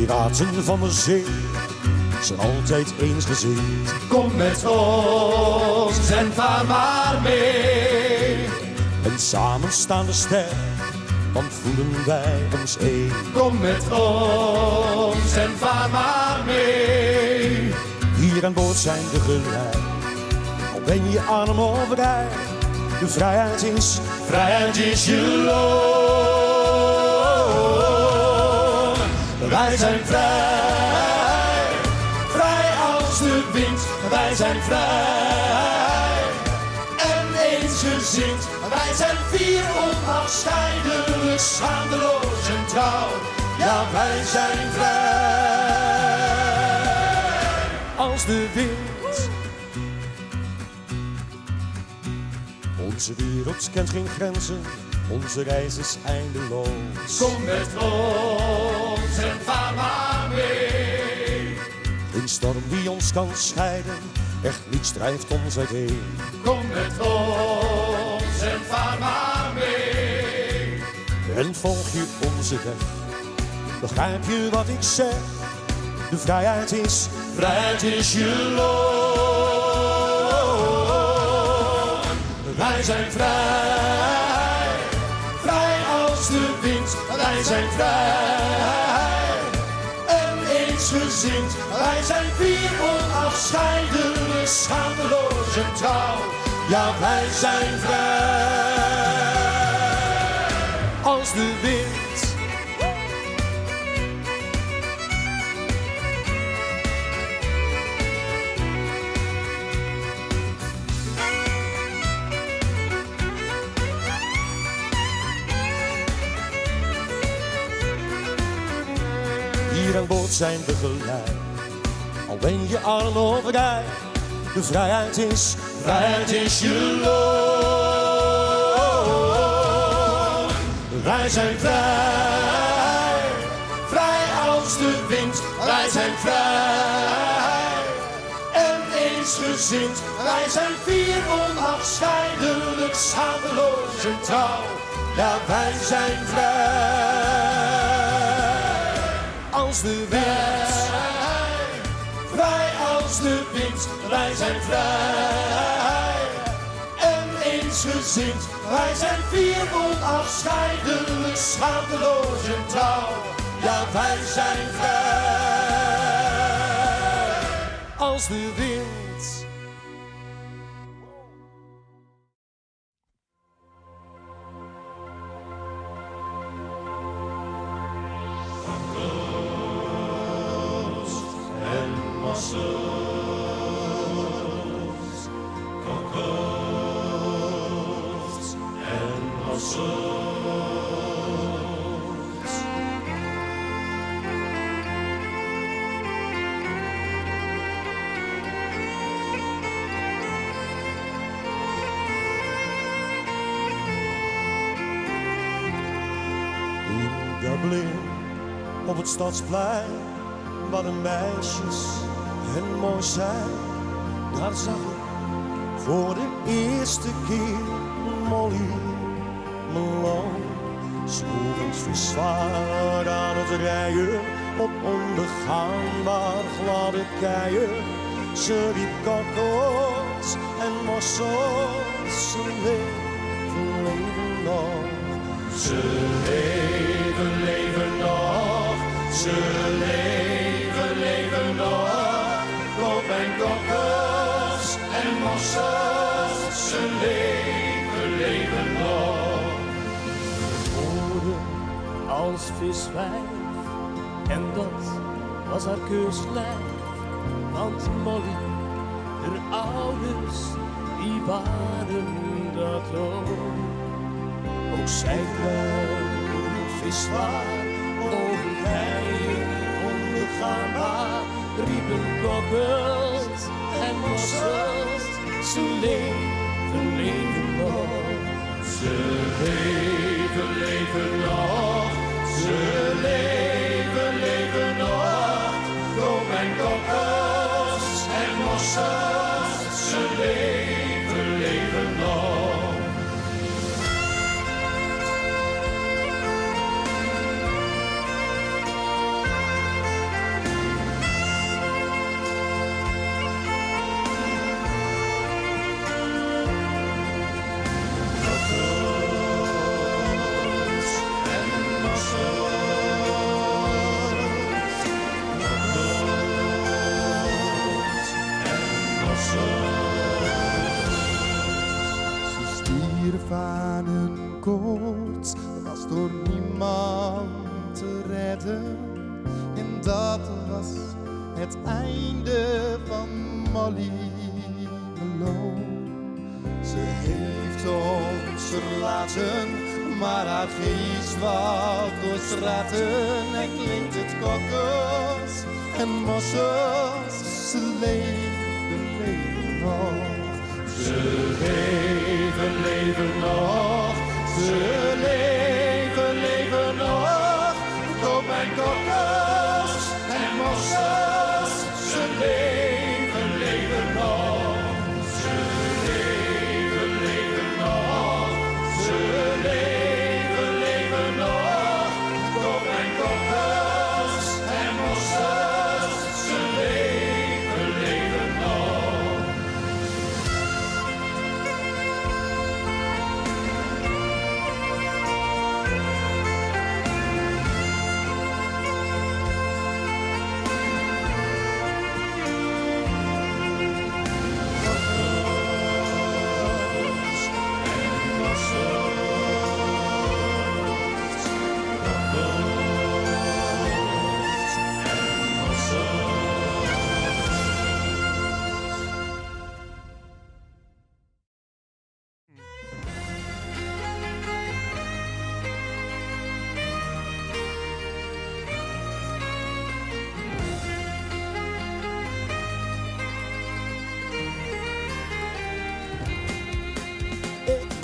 Piraten van de zee zijn altijd eensgezind. Kom met ons en vaar maar mee. En samen staan we sterk, dan voelen wij ons één. Kom met ons en vaar maar mee. Hier aan boord zijn we gelijk, al ben je arm of rijk. De vrijheid is je loon. Wij zijn vrij, vrij als de wind. Wij zijn vrij en eensgezind. Wij zijn vier onafscheidelijk, schaamteloos en trouw. Ja, wij zijn vrij als de wind. Onze wereld kent geen grenzen, onze reis is eindeloos. Kom met ons en vaar maar mee. Geen storm die ons kan scheiden, echt niets drijft ons uiteen. Kom met ons en vaar maar mee. En volg je onze weg, begrijp je wat ik zeg? De vrijheid is je loon. Wij zijn vrij, vrij als de wind. Wij zijn vrij en eensgezind. Wij zijn vier onafscheidelijk, schaamteloos en trouw. Ja, wij zijn vrij als de wind. Hier aan boord zijn we gelijk, al ben je arm of rijk. De vrijheid is je loon. Wij zijn vrij, vrij als de wind. Wij zijn vrij en eensgezind. Wij zijn vier onafscheidelijk, schaamteloos en trouw. Ja, wij zijn vrij als de wind. Vrij als de wind. Wij zijn vrij en eensgezind. Wij zijn vier onafscheidelijk, schaamteloos en trouw. Ja, wij zijn vrij als de wind. Dublin, op het stadsplein, waar de meisjes en mooi zijn. Daar zag ik voor de eerste keer Molly Malone. Zwoegend verzwaar aan het rijden op onbegaanbaar gladde keien. Ze riep kokkels en mossels, ze leven nog. Ze leven nog, ze leven nog. Kop en kokkels en mossels, ze leven nog. Geboren als viswijf, en dat was haar keurslijf. Want Molly, haar ouders, die waren dat ook. Ook zij kwam viswaar, over keien onbegaanbaar. Riepen kokkels en mossels, ze leven nog. Ze leven nog, ze leven nog. Kom en kokkels en mossels, ze leven nog. tranenkoorts was door niemand te redden. En dat was het einde van Molly Malone. Ze heeft ons verlaten, maar haar geest walt door straten. En klinkt het kokkers en mossels, ze leven nog. Ze leven nog, ze leven nog. Koop mijn kokkers en mossels, ze leven nog. Ze leven nog, ze leven nog. Koop mijn kokkers en mossels, ze leven nog.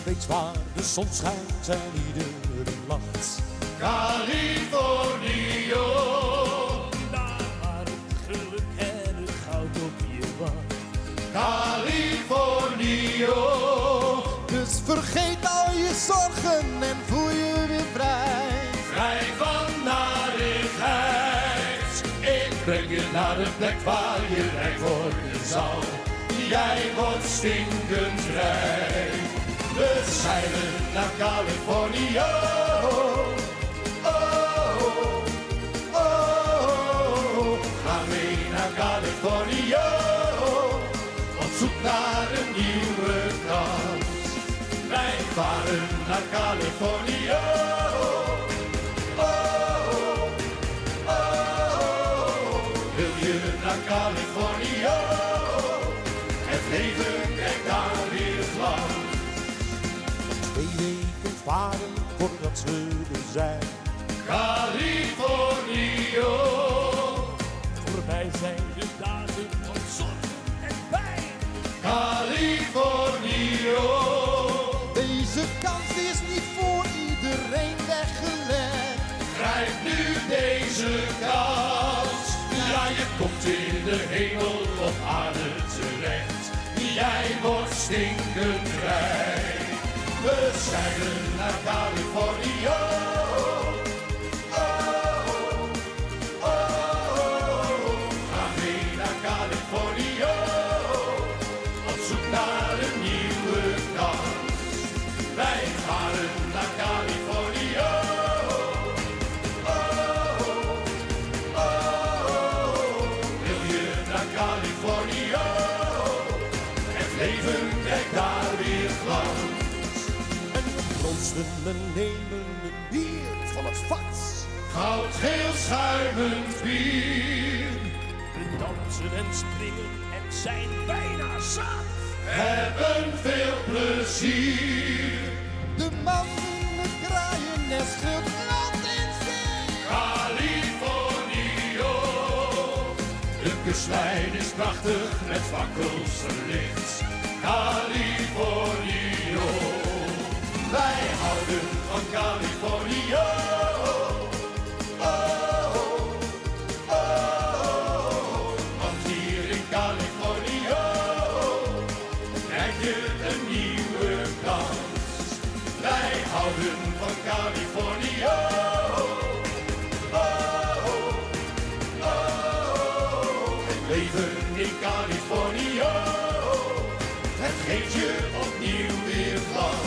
Weet waar de zon schijnt en iedereen lacht. Californië, Daar waar het geluk en het goud op je wacht. Californië. Dus vergeet al je zorgen en voel je weer vrij. Vrij van narigheid. Ik breng je naar de plek waar je rijk worden zal. Jij wordt stinkend rijk. We zeilen naar Californië. Ga mee naar Californië. Op zoek naar een nieuwe kans. Wij varen naar Californië. Wil je naar Californië? Het leven krijgt daar weer glans. 2 weken varen voordat we er zijn. Californië. Voorbij zijn de dagen van zorg en pijn. Californië. Deze kans is niet voor iedereen weggelegd. Grijp nu deze kans. Ja, je komt in de hemel op aarde terecht. Jij wordt stinkend rijk. We zeilen naar Californië. Ga mee naar Californië. Op zoek naar een nieuwe kans. Wij varen naar Californië. Wil je naar Californië? Het leven krijgt daar weer glans. En we proosten en nemen een bier van het vat. Goudgeel schuimend bier. We dansen en springen en zijn bijna zat. Hebben veel plezier. De man in het kraaiennest schreeuwt land en zee. Californië. De kustlijn is prachtig met fakkels verlicht. Californië. Wij houden van Californië. Want hier in Californië krijg je een nieuwe kans. Wij houden van Californië. Het leven in Californië, het geeft je opnieuw weer glans.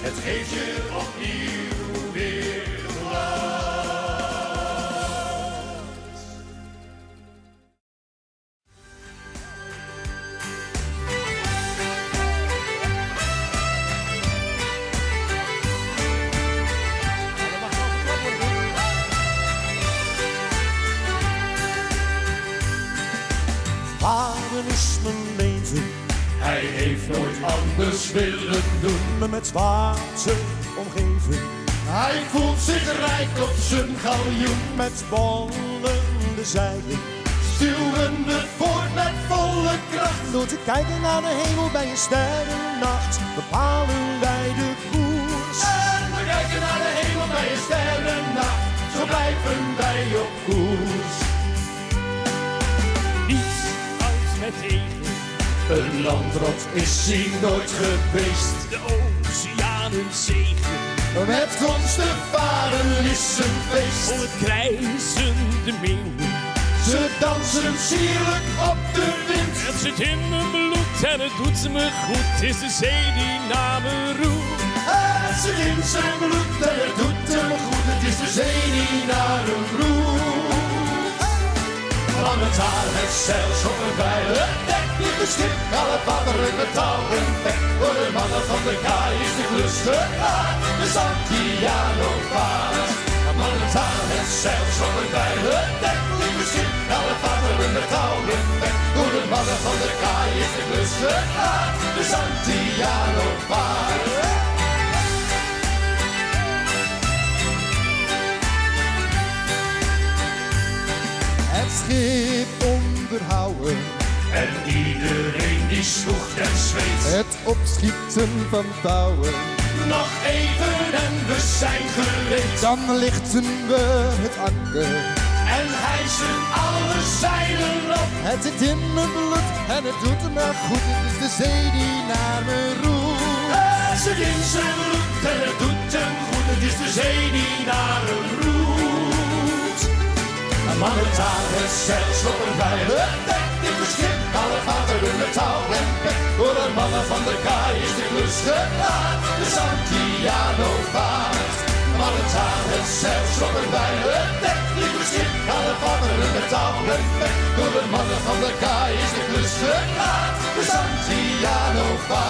Het geeft je opnieuw weer glans. nooit anders willen doen. Me met water omgeven, Hij voelt zich rijk op zijn galjoen. met bollende zeilen. Stuwen we voort met volle kracht. Door te kijken naar de hemel bij een sterrennacht bepalen wij de koers. En we kijken naar de hemel bij een sterrennacht. Zo blijven wij op koers. Niets als met tegen. Een landrot is hij nooit geweest. De oceanen zegen. Met ons te varen is een feest. Voor het krijzende meeuwen. Ze dansen sierlijk op de wind. Het zit in mijn bloed en het doet me goed. Het is de zee die naar me roept. Het zit in zijn bloed en het doet hem goed. Het is de zee die naar hem roept. Van het haar het zeil schoppen bij het dek. Niet het schip, alle vaderen met touwen bek. Voor de mannen van de kaai is de klus gedaan. De Santiano vaart. Van het haar het zeil schoppen bij het dek. Niet het schip, alle vaderen met touwen bek. Voor de mannen van de kaai is de klus gedaan. De Santiano vaart. Het schip onderhouden, En iedereen die zwoegt en zweet. het opschieten van touwen. Nog even en we zijn gereed. Dan lichten we het anker. En hijsen alle zeilen op. Het zit in mijn bloed en het doet me goed. Het is de zee die naar me roept. Het zit in zijn bloed en het doet hem goed. Het is de zee die naar hem roept. Mannen aan het zeil sloppen bij het dek. Dit is schip, alle vaderen met touw en pek. Voor de mannen van de kaai is de klus gedaan. De Santiano vaart. Mannen aan het zeil sloppen bij het dek. Dit is schip, alle vaderen met touw en pek. Voor de mannen van de kaai is de klus gedaan. De Santiano vaart.